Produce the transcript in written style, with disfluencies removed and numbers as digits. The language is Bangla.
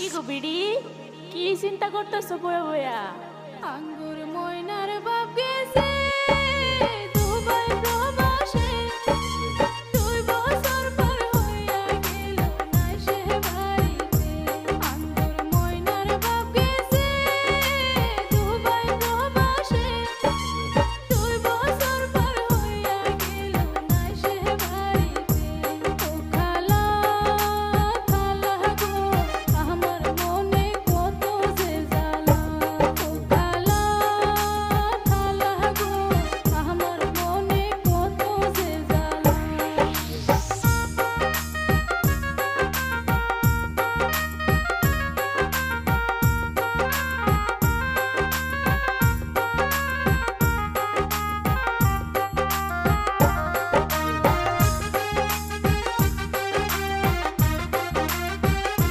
কি গো বিড়ি, কি চিন্তা করতেছো বয়া বয়া? আঙ্গুর ময়নার বাপ গেছে